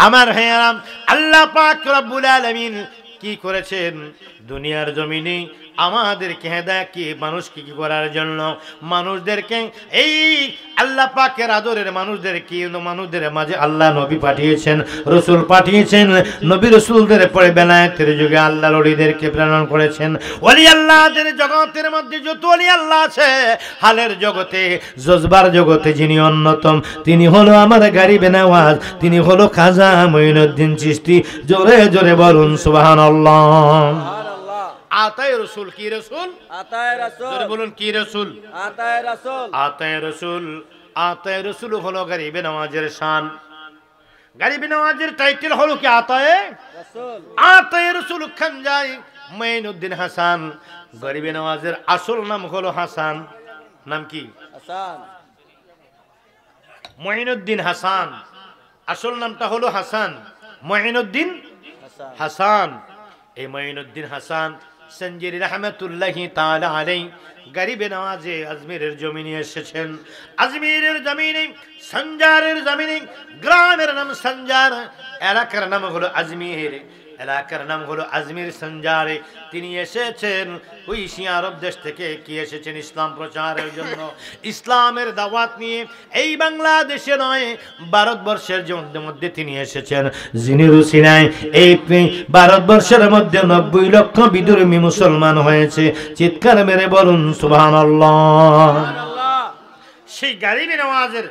আমার ভাইয়েরা, আল্লাহ পাক রব্বুল আলামিন কি করেছেন দুনিয়ার জমিনে আমাদেরকে হেদায়েত কি মানুষকে কি করার জন্য, মানুষদেরকে এই আল্লাহ পাকের আদরের মানুষদের মাঝে আল্লাহ নবী পাঠিয়েছেন, রাসূল পাঠিয়েছেন। নবী রাসূলদের পরে বেলায়েতের যুগে আল্লাহর ওলিদেরকে প্রেরণ করেছেন। ওলি আল্লাহদের জগতের মধ্যে যত ওলি আল্লাহ আছে, হালের জগতে, জজবার জগতে যিনি অন্যতম, তিনি হলো আমার গারিবে নওয়াজ, তিনি হলো খাজা মঈনুদ্দিন চিশতি। জোরে জোরে বলুন সুবহানাল্লাহ। আতায়ে রাসূল কি রাসূল? আতায়ে রাসূল। জোরে বলুন কি রাসূল? আতায়ে রাসূল। আতায়ে রাসূল। আতায়ে রাসূল হলো গরিবে নওয়াজের শান। গরিবে নওয়াজের টাইটেল হলো কি? আতায়ে রাসূল। আতায়ে রাসূল খানজাই মঈনুদ্দিন হাসান। গরিবে নওয়াজের আসল নাম হলো হাসান। নাম কি? হাসান। মঈনুদ্দিন হাসান, আসল নামটা হলো হাসান, মঈনুদ্দিন হাসান। এই মঈনুদ্দিন হাসান সঞ্জিরি রহমতুল্লাহি তাআলা আলাইহি গরিবে নওয়াজে আজমিরের জমিনে এসেছেন। আজমিরের জমিনে, সঞ্জারের জমিনে, গ্রামের নাম সঞ্জার, এলাকার নাম হলো আজমির, এলাকার নাম হলো আজমির সঞ্জারে। তিনি এসেছেন ঐশী আরব দেশ থেকে। কি এসেছেন? ইসলাম প্রচারের জন্য, ইসলামের দাওয়াত নিয়ে। এই বাংলাদেশে নয়, ভারতবর্ষের মধ্যে তিনি এসেছেন। যিনি রুসিনায় এই ভারতবর্ষের মধ্যে 90 লক্ষ বিধর্মী মুসলমান হয়েছে। চিৎকার মেরে বলুন সুবহানাল্লাহ। সেই গরিবে নওয়াজের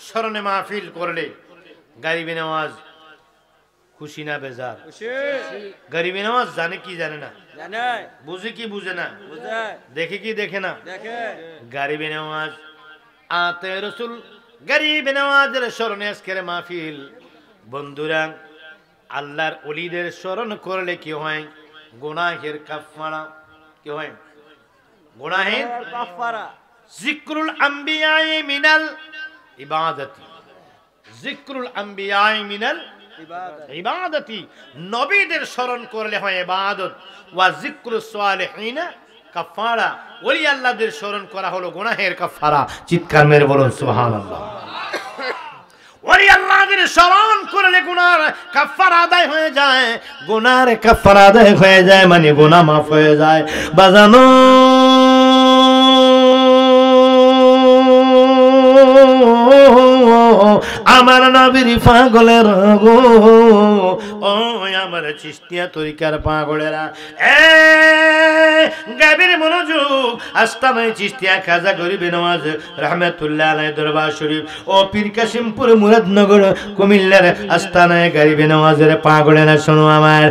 স্মরণে মাহফিল করলে গরিবে নওয়াজ খুশি না বেজার? গরিবে নওয়াজ জানে কি জানে না? জানে। বুঝে কি বুঝে না? বুঝে। দেখে কি দেখে না? দেখে। গরিবে নওয়াজ আতায়ে রাসূল গরিবে নওয়াজের স্মরণে আজকের মাহফিল। বন্ধুরা, আল্লাহর ওলিদের স্মরণ করলে কি হয়? গুনাহের কাফারা। কি হয়? গুনাহের কাফারা। যিকরুল আম্বিয়াই মিনাল ইবাদাতি। যিকরুল আম্বিয়াই মিনাল ইবাদতি। নবীদের স্মরণ করলে হয় ইবাদত। ওয়া যিকরুস সালিহিন কাফারা। ওলি আল্লাহদের স্মরণ করা হলো গুনাহের কাফারা। চিৎকার মেরে বলুন সুবহানাল্লাহ। ওলি আল্লাহদের স্মরণ করলে গুনার কাফারা আদায় হয়ে যায়। গুনার কাফারা আদায় হয়ে যায় মানে গুনাহ মাফ হয়ে যায়। বাজানো আমার নবীর পাগলের গো, ও আমার চিশতিয়া তরিকার পাগলেরা, গাবির মনোযোগ। আস্তানায় চিশতিয়া খাজা গরিবে নওয়াজ রহমাতুল্লাহ আলাইহি দরবার শরীফ ও পীর কাশিমপুর মুরাদনগর কুমিল্লার আস্তানায় গরিবে নওয়াজের পাগলেরা, শোনো আমার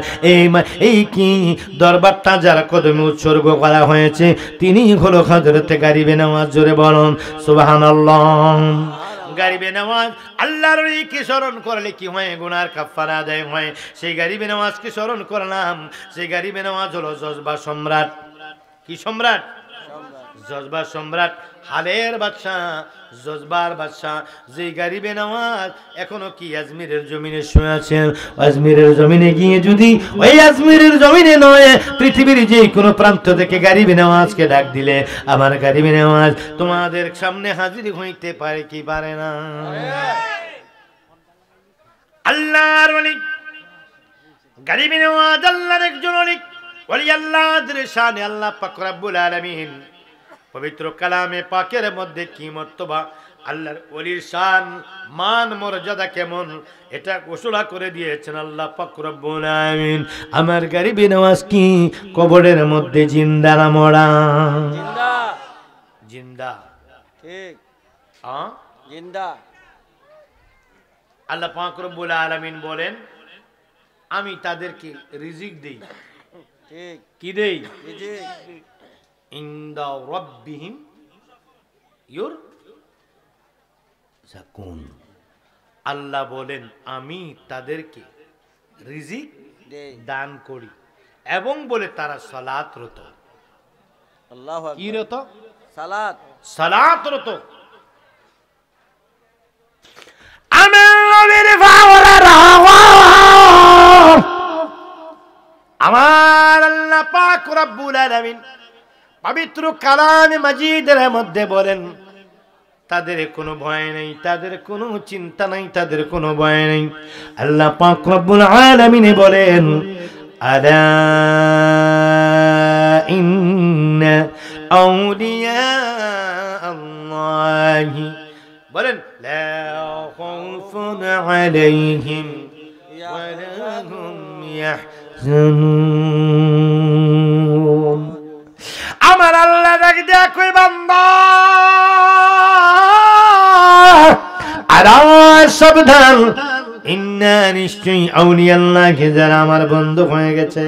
এই কি দরবারটা যার কদমে উৎসর্গ করা হয়েছে তিনি হলো হযরতে গরিবে নওয়াজ। জোরে বলুন সুবহানাল্লাহ। গরিবে নওয়াজ আল্লাহর ওলিকে স্মরণ করলে কি হয়? গুনার কাফারা আদায় হয়। সেই গরিবে নওয়াজকে স্মরণ করলাম। সেই গরিবে নওয়াজ হলো জজবা সম্রাট। কি সম্রাট? জজবা সম্রাট, হালের বাদশাহ, জজবার বাদশাহ। যে গরিবে নওয়াজ এখনো কি আজমিরের জমিনে শুয়ে আছেন। আজমিরের জমিনে গিয়ে যদি ওই আজমিরের জমিনে নয় পৃথিবীর যে কোনো প্রান্ত থেকে গরিবে নওয়াজকে ডাক দিলে আমার গরিবে নওয়াজ তোমাদের সামনে হাজির হইতে পারে কি পারে না? আল্লাহর ওলি গরিবে নওয়াজ আল্লাহর একজন ওলি। ওলি আল্লাহর শানে আল্লাহ পাক রব্বুল আলামিন পবিত্র কালামে পাকের মধ্যে কি মর্তবা, আল্লাহর ওলির শান, মান, মর্যাদা কেমন এটা ঘোষণা করে দিয়েছেন আল্লাহ পাক রব্বুল আলামিন। আমার গরিবে নওয়াজ কি কবরের মধ্যে জিন্দা না মরা? জিন্দা। জিন্দা। ঠিক। হ্যাঁ জিন্দা। আল্লাহ পাক রব্বুল আলামিন বলেন আমি তাদেরকে রিজিক দেই। ঠিক। কি দেই? রিজিক। ইনদা রাব্বিহিম ইউরযাকুন। আল্লাহ বলেন আমি তাদেরকে রিজিক দান করি এবং বলে তারা সালাতরত। আল্লাহু আকবার। কি রত? সালাত। সালাতরত। আমার আল্লাহ পাক রব্বুল আলামিন পবিত্র কালামে মাজিদের মধ্যে বলেন তাদের কোনো ভয় নেই, তাদের কোনো চিন্তা নাই, তাদের কোনো ভয় নেই। আল্লাহ পাক রব্বুল আলামিন বলেন আলা ইন্না আউলিয়া আল্লাহি বলেন লা খাউফুন আলাইহিম ওয়া লা হুম ইয়াহজানুন। আমার আল্লাহ ডাক দেয়া কই বান্দা আরা সাবধান, ইন্না নিশ্চয়ই আউলিয়াল্লাহকে যারা আমার বন্ধু হয়ে গেছে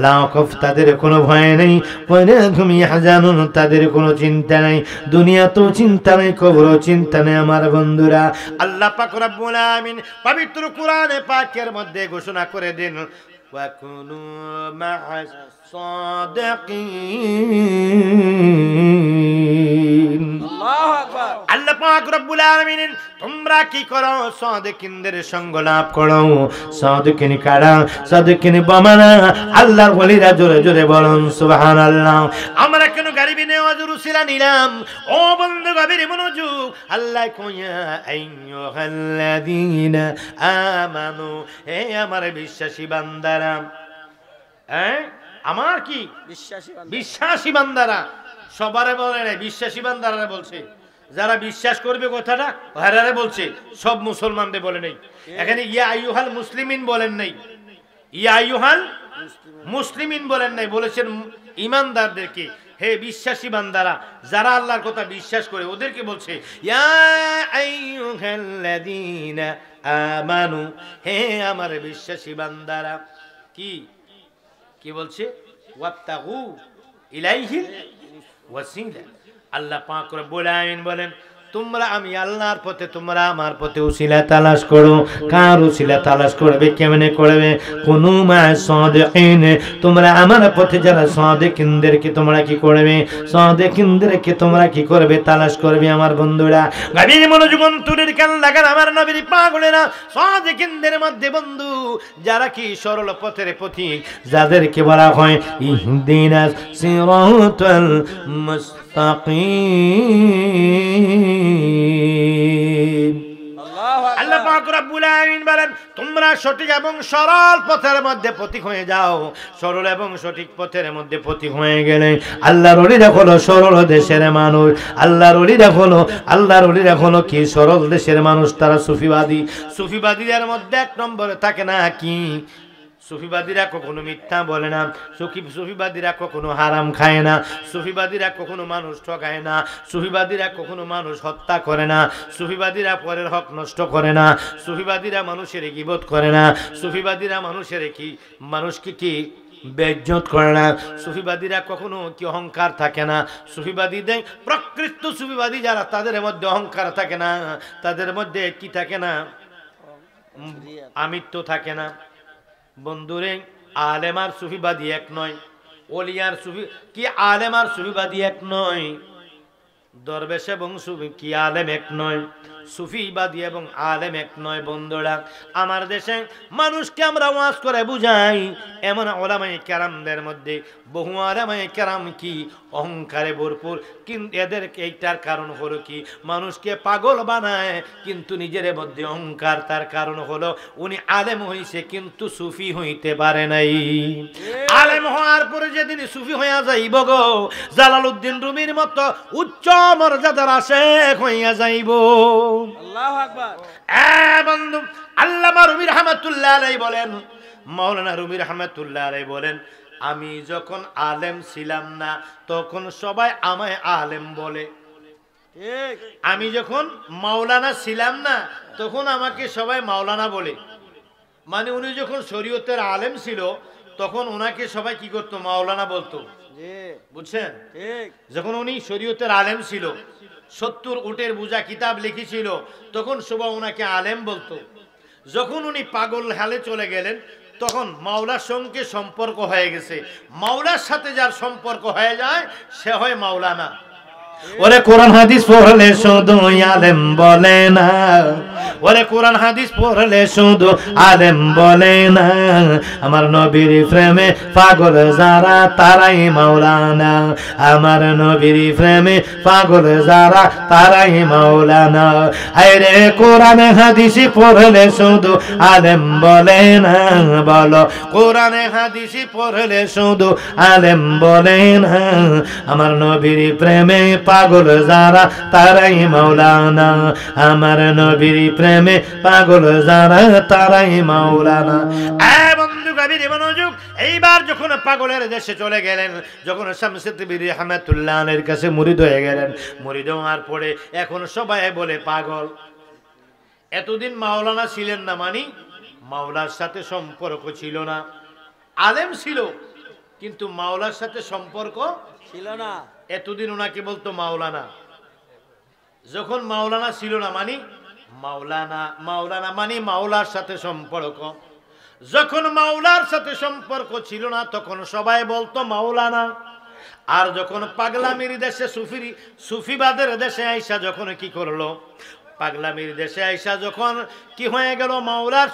লা খাউফ তাদের কোনো ভয় নেই, ওয়া লা হুম ইয়াহজানুন তাদের কোনো চিন্তা নাই, দুনিয়াতেও চিন্তা নাই, কবরেও চিন্তা নাই আমার বন্ধুরা। আল্লাহ পাক রব্বুল আলামিন পবিত্র কোরআনে পাকের মধ্যে ঘোষণা করে দেন ওয়া কুনু মা'আস সাদিকিন। আল্লাহু আকবার। আল্লাহ পাক রব্বুল আলামিন তোমরা কি করো? সাদিকিনদের সঙ্গ লাভ করো। সাদিকিন কারা? সাদিকিন বামানা আল্লাহর ওলিরা জোরে জোরে বলুন সুবহানাল্লাহ। আমরা কেন গারিবি নেওয়াজুর উসিলা নিলাম? ও বন্ধু গভীর মনোযোগ। আল্লাহ কইয়া আইয়ুহাল্লাযীনা আমানু, হে আমার বিশ্বাসী বান্দারা, আমার কি বিশ্বাসী বান্দারা, সবারে বলে নাই, বিশ্বাসী বান্দারা বলছে। যারা বিশ্বাস করবে কথাটা হারারে বলছে, সব মুসলমানদের বলে নেই। এখানে ইয়া আইয়ুহাল মুসলিমিন বলেন নাই, ইয়া আইয়ুহাল মুসলিমিন বলেন নাই, বলেছেন ঈমানদারদেরকে, হে বিশ্বাসী বান্দারা, যারা আল্লাহর কথা বিশ্বাস করে ওদেরকে বলছে ইয়া আইয়ুহাল্লাযীনা আমানু, হে আমার বিশ্বাসী বান্দারা। কি কি বলছে? ওয়াবতাগু ইলাইহিল ওয়াসিলা। আল্লাহ পাক রব্বুল আলামিন বলেন তোমরা আমি আল্লাহর পথে, তোমরা আমার পথে উসিলা তালাশ করো। কার উসিলা তালাশ করবে? কেমনে করবে? কুনু মা সাদিকিন, তোমরা আমার পথে যারা সাদিকিনদেরকে তোমরা কি করবে? সাদিকিনদেরকে তোমরা কি করবে? তালাশ করবে আমার বন্ধুরা। গভীর মনোযোগ অন্তরের কান লাগান আমার নবীর পাগলেরা। সাদিকিনদের মধ্যে বন্ধু যারা কি সরল পথের পথিক, যাদেরকে বলা হয় ইহদিনাস সিরাতাল মুস্তাকিম। আল্লাহ পাক রব্বুল আলামিন বলেন তোমরা সঠিক এবং সরল পথের মধ্যে পথিক হয়ে যাও। সরল এবং সঠিক পথের মধ্যে পথিক হয়ে গেলে আল্লাহর ওলিরা হলো সরল দেশের মানুষ। আল্লাহর ওলিরা হলো কি সরল দেশের মানুষ। তারা সুফিবাদী। সুফিবাদীদের মধ্যে এক নম্বরে থাকে না কি? সুফিবাদীরা কখনো মিথ্যা বলে না, সুফিবাদীরা কখনো হারাম খায় না, সুফিবাদীরা কখনো মানুষ ঠকায় না, সুফিবাদীরা কখনো মানুষ হত্যা করে না, সুফিবাদীরা পরের হক নষ্ট করে না, সুফিবাদীরা মানুষের গীবত করে না, সুফিবাদীরা মানুষকে কি বেইজ্জত করে না, সুফিবাদীরা কখনো কি অহংকার থাকে না। সুফিবাদীদের প্রকৃত সুফিবাদী যারা, তাদের মধ্যে অহংকার থাকে না, তাদের মধ্যে কি থাকে না? আমিত্ব থাকে না। বন্ধুরে আলেম আর সুফিবাদী এক নয়, ওলিয়ার সুফি কি আলেম আর সুফিবাদী এক নয়, দরবেশ এবং সুফি কি আলেম এক নয়, সুফিবাদী এবং আলেম এক নয়। বন্ধুরা আমার দেশে মানুষকে আমরা ওয়াজ করে বুঝাই, এমন ওলামায়ে কেরামদের মধ্যে বহু ওলামায়ে কেরাম কি অহংকারে ভরপুর। কিন্তু এদেরকে এইটার কারণ হলো কি? মানুষকে পাগল বানায় কিন্তু নিজের মধ্যে অহংকার। তার কারণ হলো উনি আলেম হইছে কিন্তু সুফি হইতে পারে নাই। আলেম হওয়ার পরে যেদিন সুফি হইয়া যাইব গো, জালালউদ্দিন রুমির মতো উচ্চ মর্যাদার আশেক হইয়া যাইব। আল্লাহু আকবার। বন্ধু আল্লামা রুমি রাহমাতুল্লাহ আলাইহি বলেন, মাওলানা রুমি রাহমাতুল্লাহ আলাইহি বলেন, আমি যখন আলেম ছিলাম না তখন সবাই আমায় আলেম বলে। আমি যখন মাওলানা ছিলাম না তখন আমাকে সবাই মাওলানা বলে। মানে উনি যখন শরীয়তের আলেম ছিল তখন ওনাকে সবাই কি করতো? মাওলানা বলতো। বুঝছেন? যখন উনি শরীয়তের আলেম ছিল, 70 উটের বোঝা কিতাব লিখেছিল, তখন সবাই ওনাকে আলেম বলতো। যখন উনি পাগল হালে চলে গেলেন তখন মাওলার সঙ্গে সম্পর্ক হয়ে গেছে। মাওলার সাথে যার সম্পর্ক হয়ে যায় সে হয় মাওলানা। ওরে কোরআন হাদিস পড়লে শুধু আলেম বলে না, ওরে কোরআন হাদিস পড়লে শুধু আলেম বলে না, আমার নবীর প্রেমে পাগল যারা তারাই মাওলানা, আমার নবীর প্রেমে পাগল যারা তারাই মাওলানা। আরে কোরআন হাদিস পড়লে শুধু আলেম বলে না, বলো কোরআন হাদিস পড়লে শুধু আলেম বলে না, আমার নবীর প্রেমে পাগল যারা তারাই মাওলানা, আমার নবীর প্রেমে পাগল যারা তারাই মাওলানা। বন্ধু কবির মনোযোগ, এইবার যখন পাগলের দেশে চলে গেলেন, যখন শামসুদ্দিন বিরি রহমাতুল্লাহর কাছে মুরিদ হয়ে গেলেন, মুরিদ হওয়ার পরে এখন সবাই বলে পাগল। এতদিন মাওলানা ছিলেন না, মানে মাওলার সাথে সম্পর্ক ছিল না, আলেম ছিল কিন্তু মাওলার সাথে সম্পর্ক ছিল না। এতদিন ওনাকে বলতো মাওলানা। যখন মাওলানা ছিল না মানে মাওলানা, মাওলানা মানে মাওলার সাথে সম্পর্ক। যখন মাওলার সাথে সম্পর্ক ছিল না তখন সবাই বলতো মাওলানা। আর যখন পাগলামির দেশে সুফিবাদের দেশে আইসা যখন কি করলো, পাগলামির দেশে আইসা যখন কি হয়ে গেল, মাওলার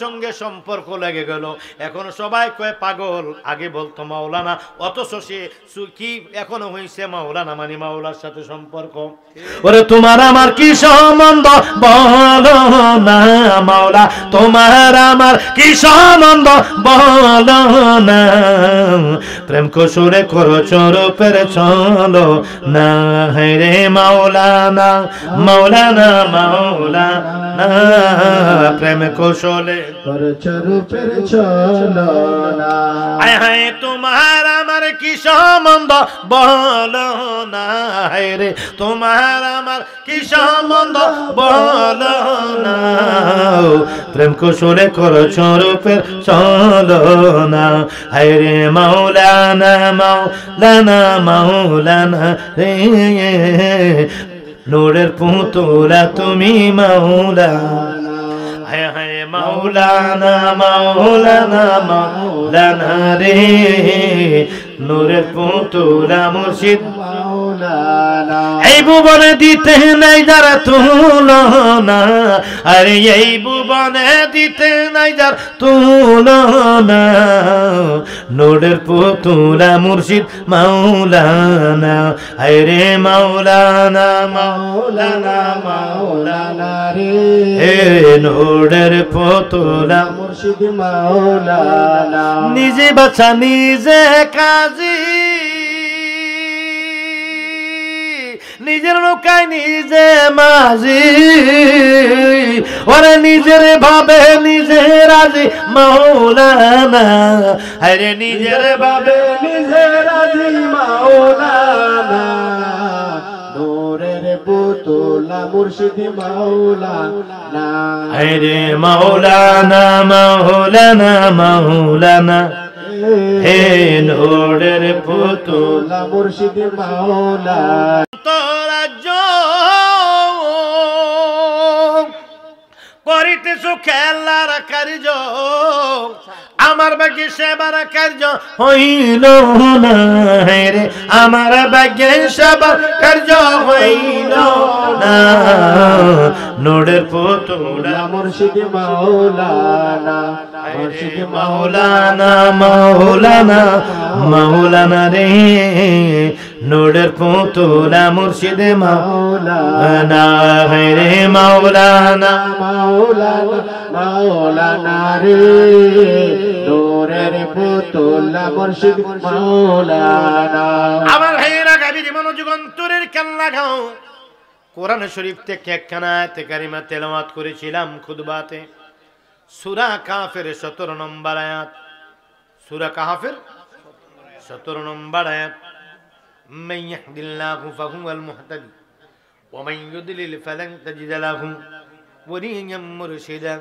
সঙ্গে সম্পর্ক লেগে গেল। এখন সবাই কয় পাগল, আগে বলতো মাওলানা, অথচ সে কি এখনো হইছে মাওলানা, মানে মাওলার সাথে সম্পর্ক। ওরে তোমার আমার কি সম্বন্ধ বলো না মাওলা, তোমার আমার কি সম্বন্ধ বলো না, প্রেম কসুরে করো চরূপের চলো না, রে মাওলানা মাওলানা মাওলানা, প্রেম কৌশলে চরূপের চলো না। আয় হায় তোমার আমার কি সম্বন্ধ বলো না, রে তোমার আমার কি সম্বন্ধ বলো না, প্রেম কৌশলে করো চরূপের চলো না, হায় রে মাওলানা মাওলানা মাওলানা রে, নূরের পুতুলা তুমি মাওলানা, হায় হায় মাওলানা মাওলানা মাওলানা রে, নূরের পুতুলা মুর্শিদ মাওলানা। এই ভুবনে দিতে নাই যারা তুলনা, আরে এই ভুবনে দিতে নাই যার তুলনা, নূরের পুতুলা মুর্শিদ মাওলানা, হায় রে মাওলানা মাওলানা মাওলানা রে, নূরের পুতুলা মুর্শিদ মাওলানা। নিজে বাছা নিজে কাজী, নিজের নৌকায় নিজে মাঝি, ওরে নিজের ভাবে নিজে রাজি মাওলানা, আরে নিজের ভাবে নিজে রাজি মাওলানা, নূরের পুতুলা মুর্শিদ মাওলানা, আরে মাওলানা মাওলানা মাওলানা, হে নূরের পুতুলা মুর্শিদ মাওলানা। রাজ্য করিতেছ খেলার কার্য, আমার ভাগ্যে সেবার কার্য হইল না, রে আমার ভাগ্যে সেবার কার্য হইল না, নূরের পুতুলা মুর্শিদ মাওলানা, মুর্শিদ মাওলানা মাওলানা মাওলানা রে, নূরের পুতুলা মুর্শিদ মাওলানা, রে মাওলানা মাওলানা মাওলানা রে, নূরের পুতুলা মুর্শিদ মাওলানা। আমার ভাইয়েরা গাভীর মনোযোগ অন্তরের কান্না গাও। কোরআন শরীফ থেকে একখানা আয়াতে কারিমা তেলাওয়াত করেছিলাম খুতবাতে, সূরা কাফের 17 নম্বর আয়াত, সূরা কাফের 17 নম্বর আয়াত, মান ইয়াহদিল্লাহু ফাহুয়াল মুহতাদি ওয়া মান ইউদ্লিল ফালান তাজিদ লাহু ওয়ালিয়্যান মুরশিদা।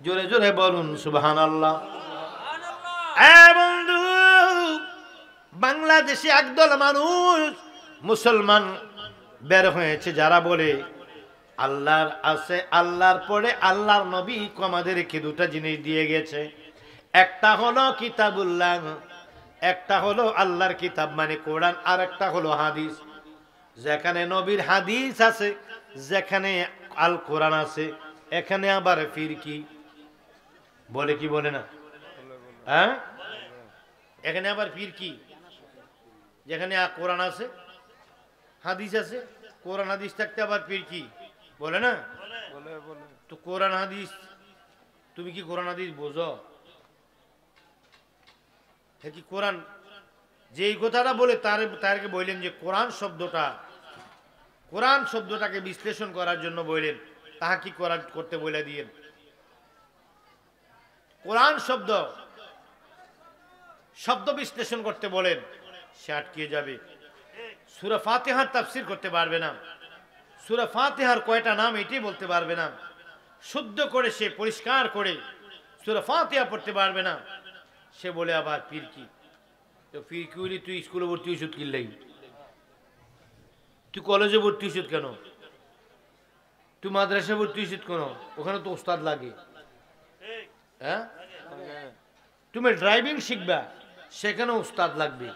জোরে জোরে বলুন সুবহানাল্লাহ। বন্ধু, বাংলাদেশে একদল মানুষ মুসলমান বের হয়েছে যারা বলে আল্লাহর আছে, আল্লাহর পরে আল্লাহর নবী আমাদেরকে দুটা জিনিস দিয়ে গেছে, একটা হলো কিতাবুল্লাহ, একটা হলো আল্লাহর কিতাব মানে কোরআন, আর একটা হলো হাদিস। যেখানে নবীর হাদিস আছে, যেখানে আল কোরআন আছে, এখানে আবার ফিরকি বলে কি বলে না? হ্যাঁ, এখানে আবার ফিরকি, যেখানে কোরআন আছে হাদিস আছে, কোরআন হাদিস থাকতে আবার ফিরকি বলে না? তো কোরআন হাদিস, তুমি কি কোরআন হাদিস বোঝো? কি কোরআন যেই কথাটা বলে তারকে বললেন যে কোরআন শব্দটাকে বিশ্লেষণ করার জন্য বললেন, তাহা কি কোরআন করতে বলে দিয়েন। কোরআন শব্দ বিশ্লেষণ করতে বলেন, সে আটকে যাবে। সূরা ফাতিহার তাফসীর করতে পারবে না, সূরা ফাতিহার কয়টা নাম এটাই বলতে পারবে না, শুদ্ধ করে সে পরিষ্কার করে সূরা ফাতিহা পড়তে পারবে না। সে বলে আবার ফিরকি। তো ফিরকি হইলে তুই স্কুলে ভর্তি হইছ কিনলেই, তুই কলেজে ভর্তি হইছ কেন, তুই মাদ্রাসা ভর্তি হইছ কেন? ওখানে তো ওস্তাদ লাগে। হ্যাঁ, তুমি ড্রাইভিং শিখবা, সেখানে ওস্তাদ লাগবে।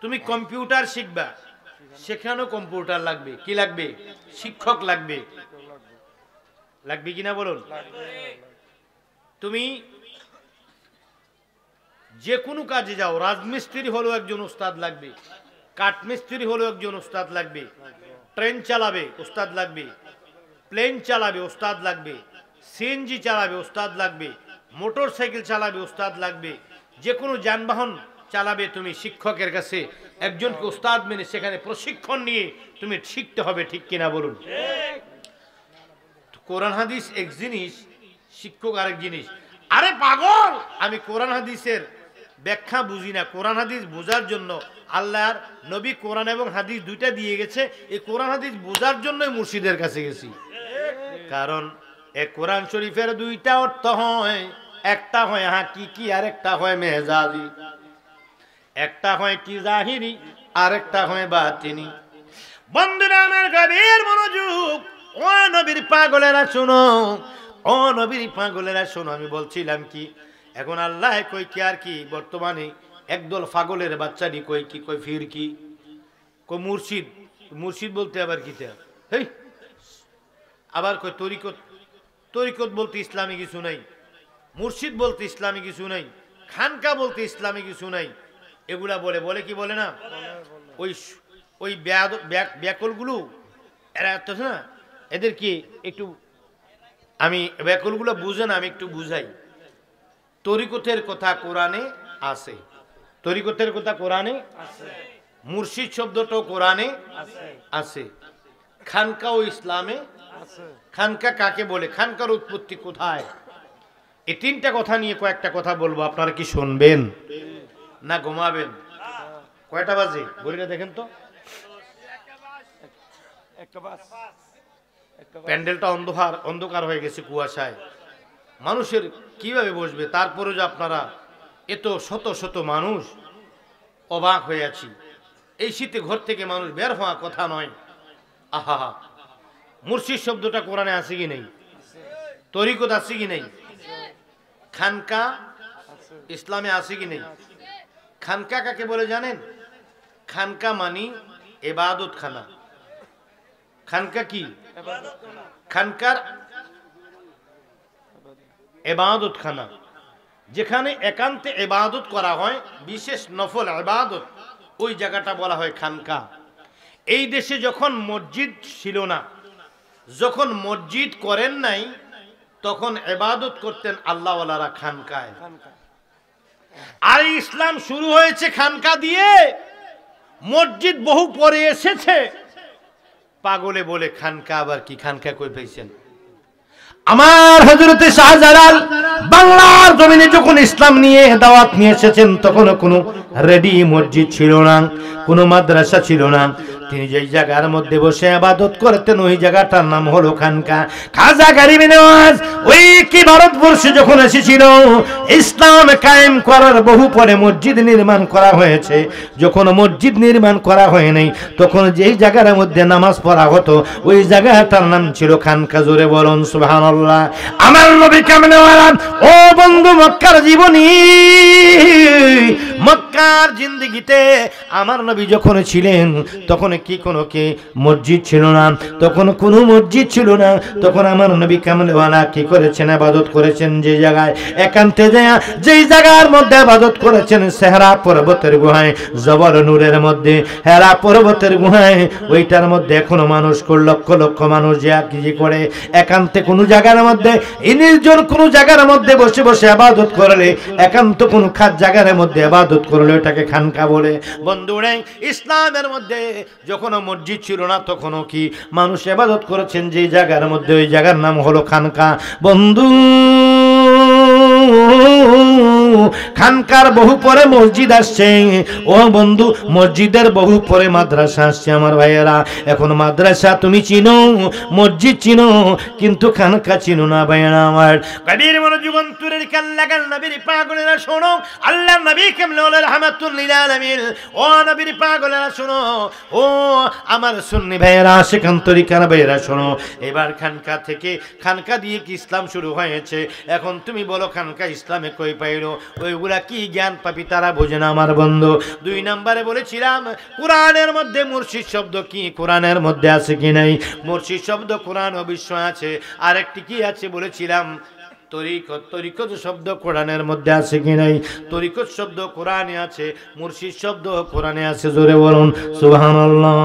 তুমি কম্পিউটার শিখবা, সেখানেও কম্পিউটার লাগবে। কি লাগবে? শিক্ষক লাগবে। লাগবে কিনা বলুন? তুমি যে কোনো কাজে যাও, রাজমিস্ত্রি হলেও একজন ওস্তাদ লাগবে, কাঠমিস্ত্রি হলেও একজন ওস্তাদ লাগবে, ট্রেন চালাবে ওস্তাদ লাগবে, প্লেন চালাবে ওস্তাদ লাগবে, সিএনজি চালাবে ওস্তাদ লাগবে, মোটর সাইকেল চালাবে ওস্তাদ লাগবে, যে কোনো যানবাহন চালাবে তুমি শিক্ষকের কাছে একজনকে ওস্তাদ মেনে সেখানে প্রশিক্ষণ নিয়ে তুমি শিখতে হবে। ঠিক কিনা বলুন? কোরআন হাদিস এক জিনিস, শিক্ষক আরেক জিনিস। আরে পাগল, আমি কোরআন হাদিসের ব্যাখ্যা বুঝি না। কোরআন হাদিস বোঝার জন্য আল্লাহর নবী কোরআন এবং হাদিস দুইটা দিয়ে গেছে। এই কোরআন হাদিস বোঝার জন্যই মুর্শিদের কাছে গেছি। কারণ এই কোরআন শরীফের দুইটা অর্থ হয়, একটা হয় হাকিকি আর একটা হয় মেজাজি, একটা হয় কি জাহিরি আর একটা হয় বাতিনি। বন্ধুরা আমার, গভীর মনোযোগ। ও নবীর পাগলেরা শোনো, ও নবীর পাগলেরা শোনো। আমি বলছিলাম কি, এখন আল্লাহ কই কি আর কি, বর্তমানে একদল পাগলের বাচ্চাটি কই কি, কই ফিরকি, কই মুর্শিদ। মুর্শিদ বলতে আবার কি, হেই, আবার কই তরিকত। তরিকত বলতে ইসলামী কিছু নাই, মুর্শিদ বলতে ইসলামী কিছু নাই, খানকা বলতে ইসলামী কিছু নাই। এগুলা বলে কি বলে না? ওই ব্যাকলগুলো এরা তো না, এদেরকে একটু আমি ব্যাকলগুলো বুঝে না, আমি একটু বুঝাই। তরিকতের কথা কোরআনে আছে, তরিকতের কথা কোরআনে আছে, মুর্শিদ শব্দটাও কোরআনে আছে, খানকা ও ইসলামে আছে। খানকা কাকে বলে, খানকার উৎপত্তি কোথায়, এই তিনটা কথা নিয়ে কয়েকটা কথা বলবো। আপনারা কি শুনবেন না ঘুমাবেন? কয়টা বাজে ঘড়িটা দেখেন তো। প্যান্ডেলটা অন্ধকার হয়ে গেছে কুয়াশায়, মানুষের কিভাবে বসবে? তারপরে যে আপনারা এত শত শত মানুষ, অবাক হয়ে আছি। এই শীতে ঘর থেকে মানুষ বের হওয়া কথা নয়। আহা, মুর্শিদ শব্দটা কোরআনে আছে কি নেই? তরিকত আছে কি নেই? খানকা ইসলামে আছে কি নেই? খানকা কাকে বলে জানেন? খানকা মানি ইবাদত খানা। খানকা কি? খানকার ইবাদত খানা, যেখানে একান্তে ইবাদত করা হয়, বিশেষ নফল ইবাদত, ওই জায়গাটা বলা হয় খানকা। এই দেশে যখন মসজিদ ছিল না, যখন মসজিদ করেন নাই, তখন ইবাদত করতেন আল্লাহওয়ালারা খানকায়। আর ইসলাম শুরু হয়েছে খানকা দিয়ে, মসজিদ বহু পরে এসেছে। পাগলে বলে খানকা আবার কি, খানকা কই পেয়েছেন? আমার হযরতে শাহজালাল বাংলার জমিনে যখন ইসলাম নিয়ে দাওয়াত নিয়ে এসেছেন, তখন কোনো রেডি মসজিদ ছিল না, কোনো মাদ্রাসা ছিল না। তিনি যেই জায়গার মধ্যে বসে ইবাদত করতেন, ওই জায়গাটার নাম হলো খানকা। খাজা গরিব নওয়াজ ওই কি ভারতবর্ষে যখন এসেছিল, ইসলাম কায়েম করার বহু পরে মসজিদ নির্মাণ করা হয়েছে। যখন মসজিদ নির্মাণ করা হয় নাই, তখন যেই জায়গার মধ্যে নামাজ পড়া হতো ওই জায়গাটার নাম ছিল খানকা। জোরে বলুন সুবহানাল্লাহ। আমার নবী কেমনে ওয়ালা, ও বন্ধু মক্কার জীবনী, মক্কার জিন্দেগিতে আমার নবী যখন ছিলেন তখন কি কোনো কি মসজিদ ছিল না, তখন কোনো মসজিদ ছিল না। তখন আমার নবী কামলেওয়ালা কি করেছেন, ইবাদত করেছেন যে জায়গায়, একান্তে যায় যেই জায়গার মধ্যে ইবাদত করেছেন সেহরা পর্বতের গুহায়, জবল নূরের মধ্যে হেরা পর্বতের গুহায়, ওইটার মধ্যে এখনো মানুষ লক্ষ লক্ষ মানুষ যে কি করে একান্তে কোনো জায়গার মধ্যে নির্জন কোনো জায়গার মধ্যে বসে বসে ইবাদত করলে, একান্ত কোনো খাস জায়গার মধ্যে ইবাদত করলে ওটাকে খানকা বলে। বন্ধুরা, ইসলামের মধ্যে যখন মসজিদ ছিল না তখনও কি মানুষ ইবাদত করেছেন যে জায়গার মধ্যে, ওই জায়গার নাম হলো খানকা। বন্ধু, খানকার বহু পরে মসজিদ আসছে। ও বন্ধু, মসজিদের বহু পরে মাদ্রাসা আসছে। আমার ভাইয়েরা, এখন মাদ্রাসা তুমি চিনো, মসজিদ চিনো, কিন্তু খানকা চিনো না ভাইয়েরা আমার। কবির মনোযোগ অন্তরের কান লাগান, নবীর পাগলেরা শোনো, আল্লাহ নবী কামলিওয়ালা রাহমাতুল লিল আলামিন। ও নবীর পাগলেরা শোনো, ও আমার সুন্নি ভাইয়েরা, আশিকান তরিকার ভাইয়েরা শোনো। এবার খানকা থেকে, খানকা দিয়ে কি ইসলাম শুরু হয়েছে। এখন তুমি বলো খানকা ইসলামে কই পাইলো? ওইগুলা কি জ্ঞান পাপি তারা বোঝে না আমার বন্ধু। 2 নম্বরে বলেছিলাম কোরআনের মধ্যে মুর্শিদ শব্দ কি কোরআনের মধ্যে আছে কি নাই? মুর্শিদ শব্দ কোরআন অবশ্যই আছে। আরেকটি কি আছে বলেছিলাম, তরিকত। তরিকত শব্দ কোরআনের মধ্যে আছে কি নাই? তরিকত শব্দ কোরআনে আছে, মুর্শিদ শব্দ কোরআনে আছে। জোরে বলুন সুবহানাল্লাহ।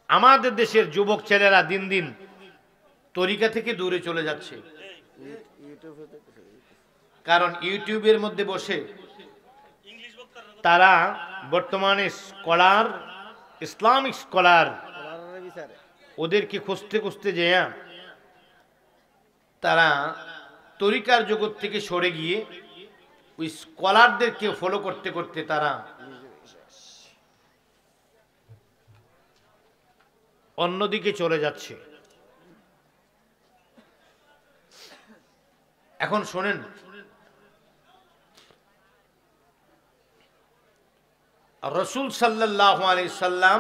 আমাদের দেশের যুবক ছেলেরা দিন দিন তরিকা থেকে দূরে চলে যাচ্ছে, কারণ ইউটিউবের মধ্যে বসে তারা বর্তমানে স্কলার, ইসলামিক স্কলার, ওদেরকে খুঁজতে খুঁজতে যায় তারা তরিকার জগৎ থেকে সরে গিয়ে ওই স্কলারদেরকে ফলো করতে করতে তারা অন্যদিকে চলে যাচ্ছে। এখন শোনেন, রাসূল সাল্লাল্লাহু আলাইহি সাল্লাম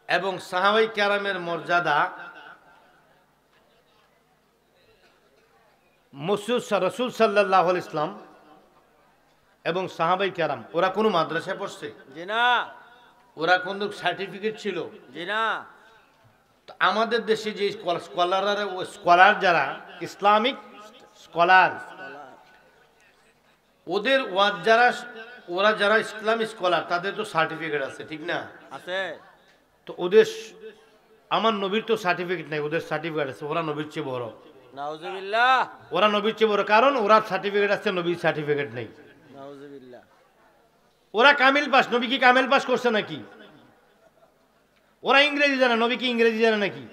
এবং সাহাবায়ে কেরামের মর্যাদা, রাসূল সাল্লাল্লাহু আলাইহি সাল্লাম এবং সাহাবায়ে কেরাম ওরা কোনো মাদ্রাসায় পড়ছে? জি না। ওরা কোন সার্টিফিকেট ছিল? জি না। আমাদের দেশে যে স্কলার যারা ইসলামিক স্কলার, ওদের ওরা যারা ইসলামিক স্কলার তাদের তো সার্টিফিকেট আছে, ঠিক না? আছে। তো ওদের, আমার নবীর তো সার্টিফিকেট নাই, ওদের সার্টিফিকেট আছে। ওরা নবীর চেয়ে বড়। নাউজুবিল্লাহ। ওরা নবীর চেয়ে বড়, কারণ ওরা সার্টিফিকেট আছে, নবীর সার্টিফিকেট নেই। নাউজুবিল্লাহ। ওরা কামিল পাস, নবী কি কামিল পাস করছে নাকি? ওরা ইংরেজি জানে, নবী কি ইংরেজি জানে নাকি?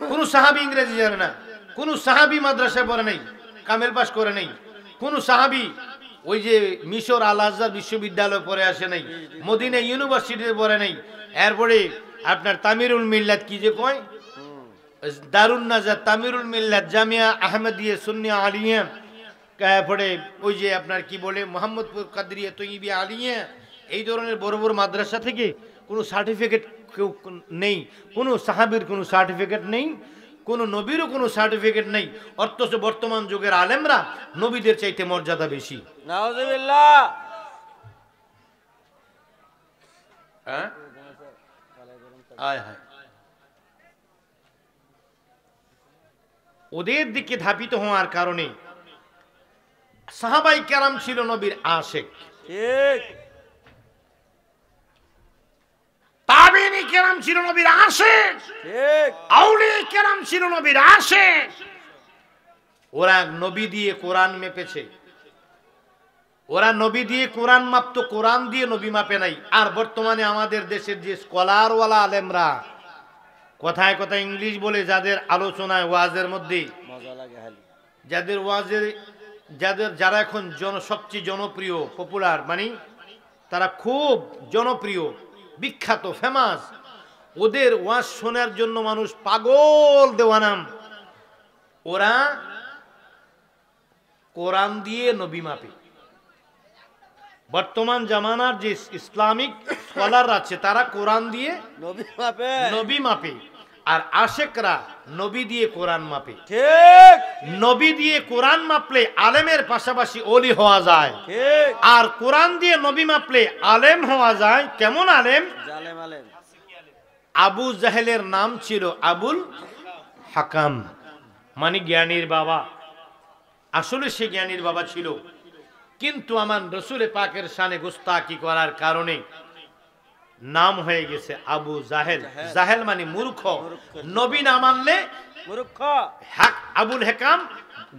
কোন সাহাবী ইংরেজি জানে না, কোন সাহাবী মাদ্রাসায় পড়ে নাই, কামিল পাস করে নাই। কোন সাহাবী ওই যে মিশর আল আজহার বিশ্ববিদ্যালয়ে পড়ে আসে নাই, মদিনা ইউনিভার্সিটিতে পড়ে নাই। এরপরে আপনার তামিরুল মিল্লাত কি যে কয়, দারুন নাজাত, তামিরুল মিল্লাত, জামিয়া আহমদিয়া সুন্নিয়া আলিয়া, তারপরে ওই যে আপনার কি বলে মোহাম্মদপুর কাদরিয়া তৈয়িবিয়া আলিয়া, এই ধরনের বড় বড় মাদ্রাসা থেকে কোনো সার্টিফিকেট নেই। কোনো সাহাবীর কোনো সার্টিফিকেট নেই, কোনো নবীরও কোনো সার্টিফিকেট নেই। অথচ বর্তমান যুগের আলেমরা নবীদের চাইতে মর্যাদা বেশি। নাউজুবিল্লাহ। হ্যাঁ, আয় হায়, ওদের দিকে ধাবিত হওয়ার কারণে সাহাবায়ে কেরাম ছিল নবীর আশিক, ঠিক। তাবেঈন কেরাম ছিল নবীর আশিক, ঠিক। আউলিয়া কেরাম ছিল নবীর আশিক। ওরা নবী দিয়ে কোরআন মেপেছে, ওরা নবী দিয়ে কোরআন মাপতো, কোরআন দিয়ে নবী মাপে নাই। আর বর্তমানে আমাদের দেশের যে স্কলারওয়ালা আলেমরা কথায় কথায় ইংলিশ বলে, যাদের আলোচনায় ওয়াজের মধ্যে মজা লাগে খালি, যাদের ওয়াজের যারা এখন সবচেয়ে জনপ্রিয়, পপুলার, মানে তারা খুব জনপ্রিয়, বিখ্যাত, ফেমাস, ওদের ওয়াজ শোনার জন্য মানুষ পাগল দেওয়ানাম। ওরা কোরআন দিয়ে নবী মাপে। বর্তমান জামানার যে ইসলামিক স্কলার আছে তারা কোরআন দিয়ে নবী মাপে, আর আশেকরা নবী দিয়ে কোরআন মাপে। ঠিক। নবী দিয়ে কোরআন মাপলে আলেমের পাশাপাশি ওলি হওয়া যায়, ঠিক। আর কোরআন দিয়ে নবী মাপলে আলেম হওয়া যায়। কেমন আলেম? জালেম আলেম। আবু জাহেলের নাম ছিল আবুল হাকাম, মানে জ্ঞানীর বাবা। আসলে সে জ্ঞানীর বাবা ছিল, কিন্তু আমার রসুল পাকের শানে গুস্তাকি করার কারণে নাম হয়ে গেছে আবু জাহেল। জাহেল মানে মূর্খ, নবী না মানলে মূর্খ। আবুল হেকাম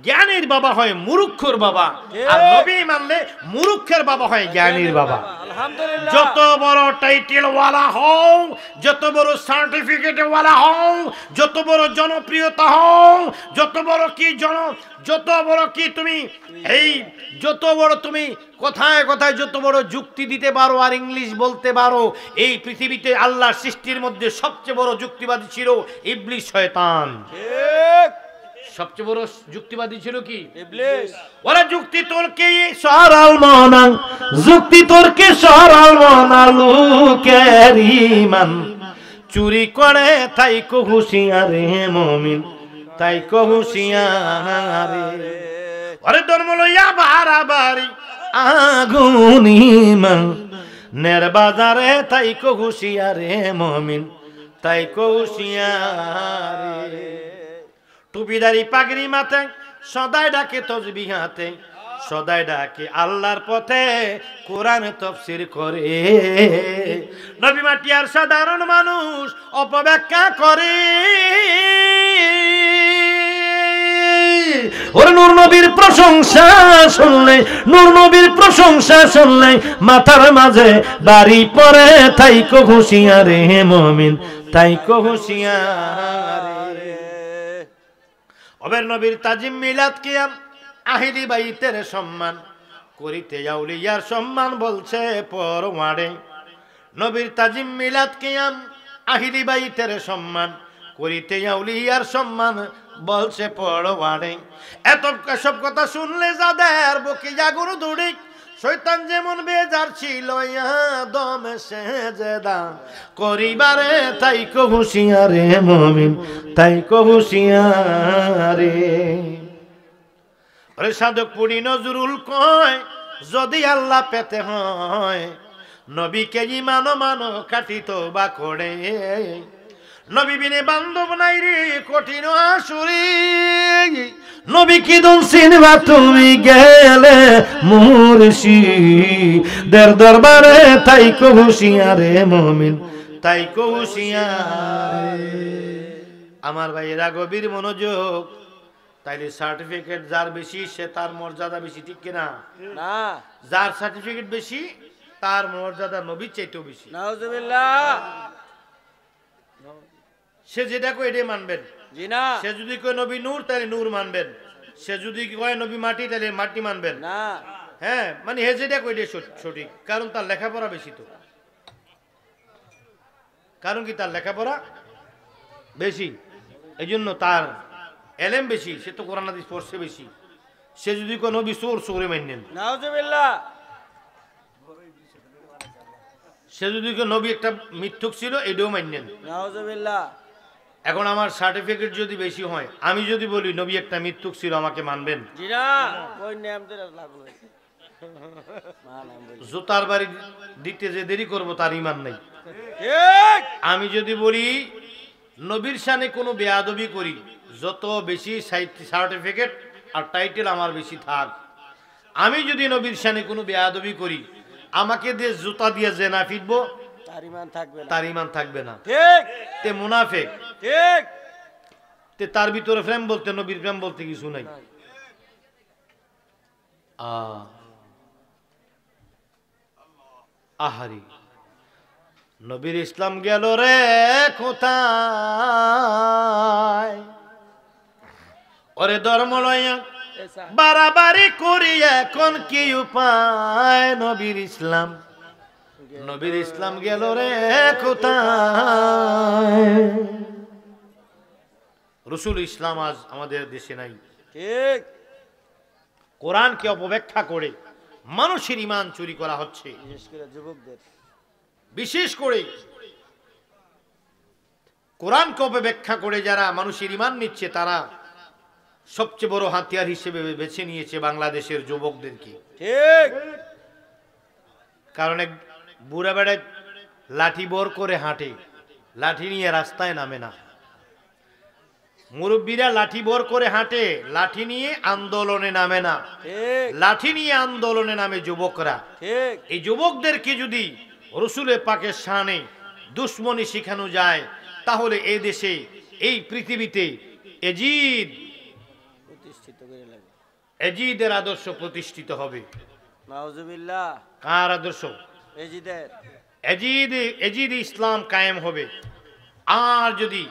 জ্ঞানীর বাবা হয় মূর্খর বাবা, আর নবী মানলে মূর্খের বাবা হয় জ্ঞানীর বাবা। আলহামদুলিল্লাহ। যত বড় টাইটেল ওয়ালা হও, যত বড় সার্টিফিকেট ওয়ালা হও, যত বড় জনপ্রিয়তা হও, যত বড় কি তুমি এই যত বড় তুমি কথায় কথায় যত বড় যুক্তি দিতে পারো আর ইংলিশ বলতে পারো, এই পৃথিবীতে আল্লাহর সৃষ্টির মধ্যে সবচেয়ে বড় যুক্তিবাদী ছিল ইবলিস শয়তান। ঠিক। সবচেয়ে বড় যুক্তিবাদী ছিল কি? ইবলিস। ওরা যুক্তি তোরকে সরাল মনা, যুক্তি তোরকে সরাল মনা, লোকের ঈমান চুরি করে তাই কো হুঁশিয়ারে মুমিন, তাই কো হুঁশিয়ারে। ওরে ধর্ম লইয়া বাড়াবাড়ি আগুন ঈমান নের বাজারে, তাই কো হুঁশিয়ারে মুমিন, তাই কো হুঁশিয়ারে। টুপিদারি পাগড়ি মাথায় সদাই ডাকে তসবিহ হাতে, সদাই ডাকে আল্লাহর পথে কোরআন তাফসীর করে। নবী মাটি আর সাধারণ মানুষ অপব্যাখ্যা করে। ওরে নূর নবীর প্রশংসা শুনলে, নূর নবীর প্রশংসা শুনলে মাথার মাঝে বাড়ি পড়ে, তাই কো হুঁশিয়ারে মুমিন, তাই কো হুঁশিয়ারে। ওবের নবীর তাজিম মিলাদ কিয়াম আহিলি বাইতের সম্মান করিতে আউলিয়ার সম্মান বলছে পরমাড়ে। নবীর তাজিম মিলাদ কিয়াম আহিলি বাইতের সম্মান করিতে আউলিয়ার সম্মান বলছে পরমাড়ে। এত সব কথা শুনলে যাদের বুকে জাগুর দুড়ি, শয়তান যেমন বেজার ছিল আদম সেজদা করিবারে, তাই কো হুঁশিয়ারে মুমিন, তাই কো হুঁশিয়ারে। ওরে সাধক পুরি নজরুল কয়, যদি আল্লাহ পেতে হয় নবীকে মানো মানো কাটিত বা করে। নবী বিনে বান্ধব নাই রে কঠিন আসুরি, নবী কি দন সিনেমা তুমি গেলে মুর্শিদের দরবারে, তাই কো হুঁশিয়ারে মুমিন, তাই কো হুঁশিয়ারে। আমার ভাইয়েরা গভীর মনোযোগ। তাইলে সার্টিফিকেট যার বেশি সে তার মর্যাদা বেশি, ঠিক কিনা? না। যার সার্টিফিকেট বেশি তার মর্যাদা নবীর চাইতেও বেশি। নাউজুবিল্লাহ। সে যেটা কয় এটাই মানবেন। জি না। সে যদি কয় নবী নূর তাহলে নূর মানবেন, সে যদি কয় নবী মাটি তাহলে মাটি মানবেন না। হ্যাঁ, মানে হে যেটা কয় এটাই সঠিক, কারণ তার লেখাপড়া বেশি। তো কারণ কি? তার লেখাপড়া বেশি, এই জন্য তার এলেম বেশি, সে তো কোরআন হাদিস পড়ছে বেশি। সে যদি কয় নবী চোর, চোরে মানেন। নাউজুবিল্লাহ। সে যদি কয় নবী একটা মিথ্যুক ছিল, এটাও মানেন। নাউজুবিল্লাহ। এখন আমার সার্টিফিকেট যদি বেশি হয়, আমি যদি বলি নবী একটা মৃত্যুক ছিল, আমাকে মানবেন? জি না। ওই নাম তো লাগলো। জুতার বাড়ি দিতে যে দেরি করব তার ঈমান নাই। ঠিক। আমি যদি বলি নবীর শানে কোনো বেয়াদবি করি, যত বেশি সার্টিফিকেট আর টাইটেল আমার বেশি থাক, আমি যদি নবীর শানে কোনো বেয়াদবি করি, আমাকে দিয়ে জুতা দিয়ে যে না ফিরবো তার ঈমান থাকবে না, তার ঈমান থাকবে না। ঠিক। তে মুনাফিক। ঠিক। তে তার ভিতরে প্রেম বলতে, নবীর প্রেম বলতে কিছু নাই। আহারি নবীর ইসলাম গেল রে কোথায়? ওরে ধর্ম লইয়া বাড়াবাড়ি করি এখন কি উপায়? নবীর ইসলাম নবীর ইসলাম গেল রে কোথায়? রসুল ইসলাম আজ আমাদের দেশে নাই। ঠিক। কোরআনকে অপব্যাখ্যা করে মানুষের ঈমান চুরি করা হচ্ছে, বিশেষ করে যুবকদের। বিশেষ করে কোরআনকে অপব্যাখ্যা করে যারা মানুষের ঈমান নিচ্ছে, তারা সবচেয়ে বড় হাতিয়ার হিসেবে বেছে নিয়েছে বাংলাদেশের যুবকদেরকে। ঠিক। কারণ এক বুড়া বেড়ে লাঠি বর করে হাঁটে, লাঠি নিয়ে রাস্তায় নামে না। মুরব্বীরা লাঠি বর করে হাঁটে, লাঠি নিয়ে আন্দোলনে নামে না। ঠিক। লাঠি নিয়ে আন্দোলনে নামে যুবকরা। ঠিক। এই যুবকদেরকে যদি রসুলের পাকের শানে দুশ্মনী শেখানো যায়, তাহলে এই দেশে, এই পৃথিবীতে এজিদ, প্রতিষ্ঠিত করে লাগে। এজিদের আদর্শ প্রতিষ্ঠিত হবে। নাউজুবিল্লাহ। কার আদর্শ? এজিদের। এজিদ ইসলাম কায়েম হবে। আর যদি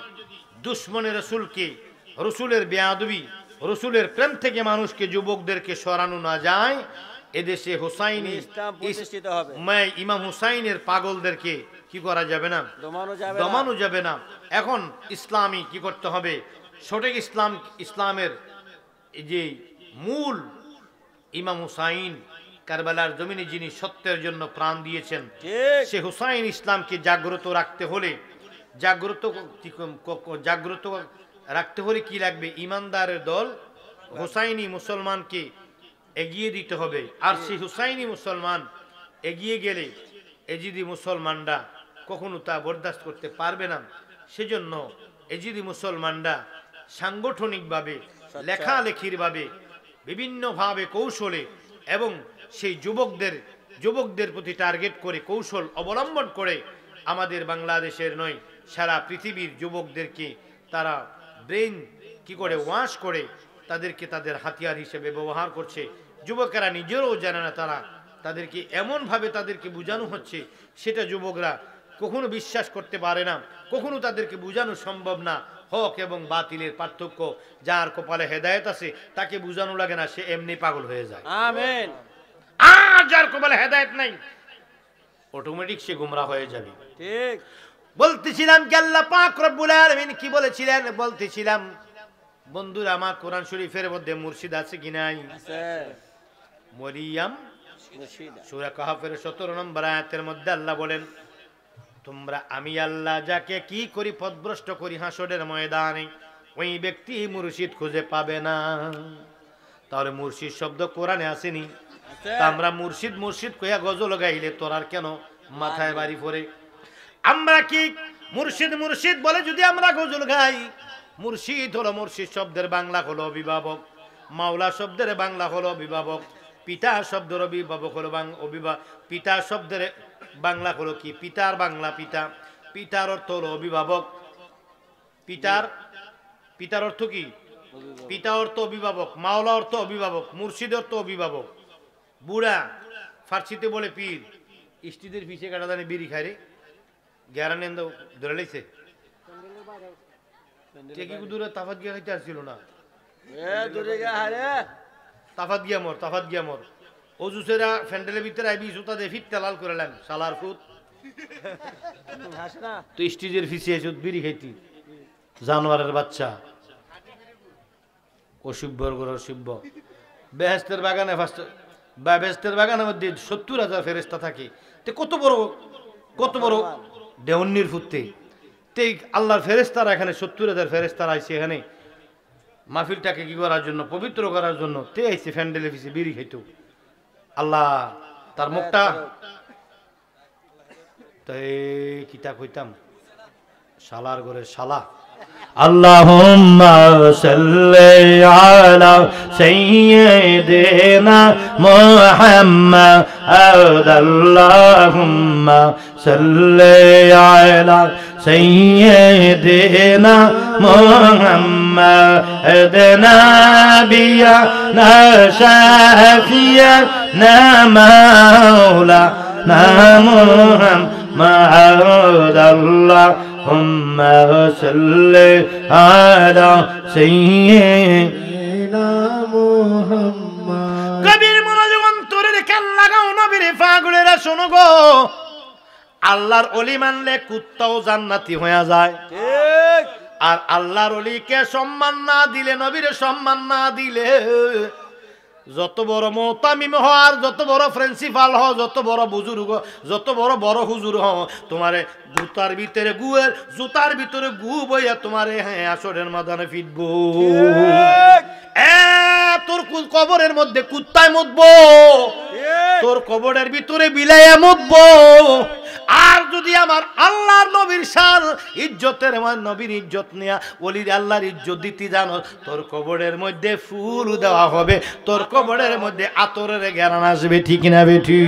দুশ্মনের রসুলকে, রসুলের বেয়াদবি, রসুলের প্রেম থেকে মানুষকে, যুবকদেরকে সরানো না যায়, এদেশে হুসাইনি ইসলাম প্রতিষ্ঠিত হবে। ইমাম হুসাইনের পাগলদেরকে কি করা যাবে না? দমানো যাবে না। এখন ইসলামী কি করতে হবে? সঠিক ইসলামের যে মূল ইমাম হুসাইন, কারবালার জমিনে যিনি সত্যের জন্য প্রাণ দিয়েছেন, সে হুসাইন ইসলামকে জাগ্রত রাখতে হলে, জাগ্রত রাখতে হলে কি লাগবে? ইমানদারের দল হুসাইনি মুসলমানকে এগিয়ে দিতে হবে। আর সেই হুসাইনি মুসলমান এগিয়ে গেলে এজিদি মুসলমানরা কখনো তা বরদাস্ত করতে পারবে না। সেজন্য এজিদি মুসলমানরা সাংগঠনিকভাবে, লেখালেখিরভাবে, বিভিন্নভাবে কৌশলে এবং সেই যুবকদের প্রতি টার্গেট করে, কৌশল অবলম্বন করে আমাদের বাংলাদেশের নয়, সারা পৃথিবীর যুবকদেরকে তারা ব্রেন কি করে ওয়াশ করে তাদেরকে তাদের হাতিয়ার হিসেবে ব্যবহার করছে। যুবকেরা নিজেরও জানে না, তাদেরকে এমনভাবে তাদেরকে বোঝানো হচ্ছে, সেটা যুবকরা কখনো বিশ্বাস করতে পারে না, কখনো তাদেরকে বোঝানো সম্ভব না। হক এবং বাতিলের পার্থক্য, যার কপালে হেদায়েত আছে তাকে বোঝানো লাগে না, সে এমনি পাগল হয়ে যায়। আমিন। আর যার কপালে হেদায়েত নাই, অটোমেটিক সে গোমরা হয়ে যাবে। ঠিক। বলতেছিলাম কি আল্লাহ পাক রব্বুল আলামিন কি বলেছিলেন? বলতেছিলাম বন্ধুরা আমার, কোরআন শরীফের মধ্যে মুর্শিদ আছে কি নাই? আছে। মরিয়াম সূরা কাহফের 17 নম্বর আয়াতের মধ্যে আল্লাহ বলেন, তোমরা আমি আল্লাহ যাকে কি করি পথভ্রষ্ট করি হাসরের ময়দানে, ওই ব্যক্তি মুর্শিদ খুঁজে পাবে না। তাহলে মুর্শিদ শব্দ কোরআনে আসেনি? তা আমরা মুর্শিদ মুর্শিদ কইয়া গজল গাইলে তোর আর কেন মাথায় বাড়ি পড়ে? আমরা কি মুর্শিদ মুর্শিদ বলে যদি আমরা গজল গাই, মুর্শিদ হলো, মুর্শিদ শব্দের বাংলা হলো অভিভাবক, মাওলা শব্দের বাংলা হলো অভিভাবক, পিতা শব্দের অভিভাবক হলো পিতা শব্দের বাংলা হলো কি? পিতার বাংলা পিতা, পিতার অর্থ হলো অভিভাবক। পিতার অর্থ কি? পিতা অর্থ অভিভাবক, মাওলা অর্থ অভিভাবক, মুর্শিদ অর্থ অভিভাবক। বুড়া ফার্সিতে বলে পীর। স্ত্রীদের পিছে কাটা দানে বিড়ি খায় রে, গ্যারানেন্দ ধরে লাইছে কি দূরে তাফাত গিয়া খাইতে আসছিল না, তাফাত গিয়া মর অজুসেরা ফ্যান্ডেলের ভিতরে আইবি জুতা দিয়ে ফিট লাল করেলাম সালার ফুট। তো স্টেজের ফিসে এসে বিড়ি খাইতি, জানোয়ারের বাচ্চা, অসভ্যর ঘর অসভ্য। বেহেস্তের বাগানে বেহেস্তের বাগানের মধ্যে 70,000 ফেরেশতা থাকে, তে কত বড় দেওয়ান্নির ফুটতে তে আল্লাহর ফেরেশতারা এখানে 70,000 ফেরেশতারা আইছে এখানে মাহফিলটাকে কি করার জন্য, পবিত্র করার জন্য। তে আইছে ফ্যান্ডেলে ফিসে বিড়ি খাইতো। আল্লাহ তার মুখটা তাই কিতা কইতাম, শালার ঘরে শালা। আল্লাহুম্মা সাল্লি আলা সাইয়্যিদিনা মুহাম্মাদ, আল্লাহুম্মা সাল্লি আলা সাইয়্যিদিনা মুহাম্মাদ, নাবিয়ানা শাফিয়ানা মাওলানা মুহাম্মাদ, আল্লাহুম্মা সাল্লি আলা সাইয়্যিদিনা মুহাম্মাদ। কবির মনোযোগ অন্তরে কান লাগাও, নবীর পাগলেরা শোনো গো। আল্লাহর ওলি মানলে কুত্তাও জান্নাতি হয়ে যায়। ঠিক। আর আল্লাহর ওলিকে সম্মান না দিলে, নবীরে সম্মান না দিলে, যত বড় মুতামিম হওয়ার, যত বড় প্রিন্সিপাল হও, যত বড় বুজুর্গ, যত বড় বড় হুজুর হও, তোমারে জুতার ভিতরে গুয়ের, জুতার ভিতরে গু বইয়া তোমারে হ্যাঁ আসরের ময়দানে ফিরবো। তোর কবরের মধ্যে কুত্তায় মুতবো, তোর কবরের ভিতরে বিলাইয়া মুতবো। আর যদি আমার আল্লাহর নবীর শান ইজ্জতের, আমার নবীর ইজ্জত নিয়া ওলির আল্লাহর ইজ্জত দিতে জানো, তোর কবরের মধ্যে ফুল দেওয়া হবে, তোর কবরের মধ্যে আতরের ঘেরান আসবে। ঠিক না বেঠি?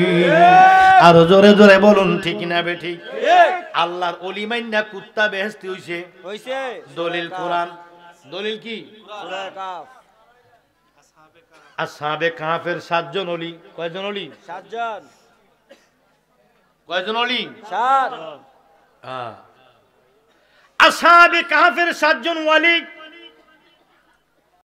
আরো জোরে জোরে বলুন ঠিক না বেঠি? আল্লাহর ওলি মাইন্না কুত্তা বেহেশতি হইছে। হইছে। দলিল কোরআন। দলিল কি? সূরা কাফ। আসহাবে কাহফের 7 জন ওলি। কয়জন ওলি? 7 জন। কয়জন ওলি? 7। আসহাবে কাহফের 7 জন ওলি।